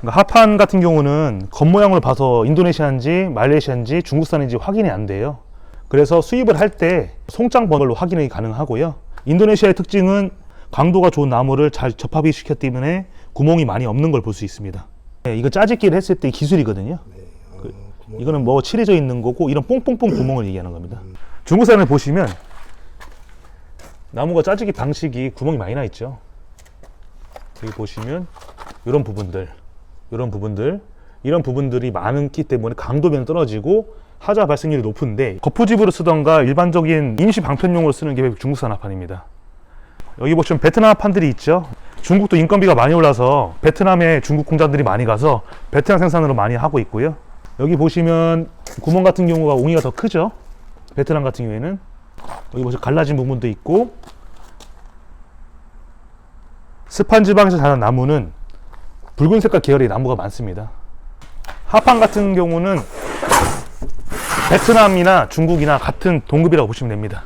하판 같은 경우는 겉모양을 봐서 인도네시아인지 말레이시아인지 중국산인지 확인이 안 돼요. 그래서 수입을 할 때 송장 번호로 확인이 가능하고요. 인도네시아의 특징은 강도가 좋은 나무를 잘 접합이 시켰기 때문에 구멍이 많이 없는 걸 볼 수 있습니다. 네, 이거 짜집기를 했을 때 기술이거든요. 이거는 뭐 칠해져 있는 거고, 이런 뽕뽕뽕 구멍을 얘기하는 겁니다. 중국산을 보시면 나무가 짜지기 방식이 구멍이 많이 나 있죠. 여기 보시면 이런 부분들이 많기 때문에 강도면은 떨어지고 하자 발생률이 높은데, 거푸집으로 쓰던가 일반적인 임시 방편용으로 쓰는 게 중국산 하판입니다. 여기 보시면 베트남 하판들이 있죠. 중국도 인건비가 많이 올라서 베트남에 중국 공장들이 많이 가서 베트남 생산으로 많이 하고 있고요. 여기 보시면 구멍 같은 경우가 옹이가 더 크죠. 베트남 같은 경우에는 여기 보시면 갈라진 부분도 있고, 습한 지방에서 자란 나무는 붉은 색깔 계열의 나무가 많습니다. 하판 같은 경우는 베트남이나 중국이나 같은 동급이라고 보시면 됩니다.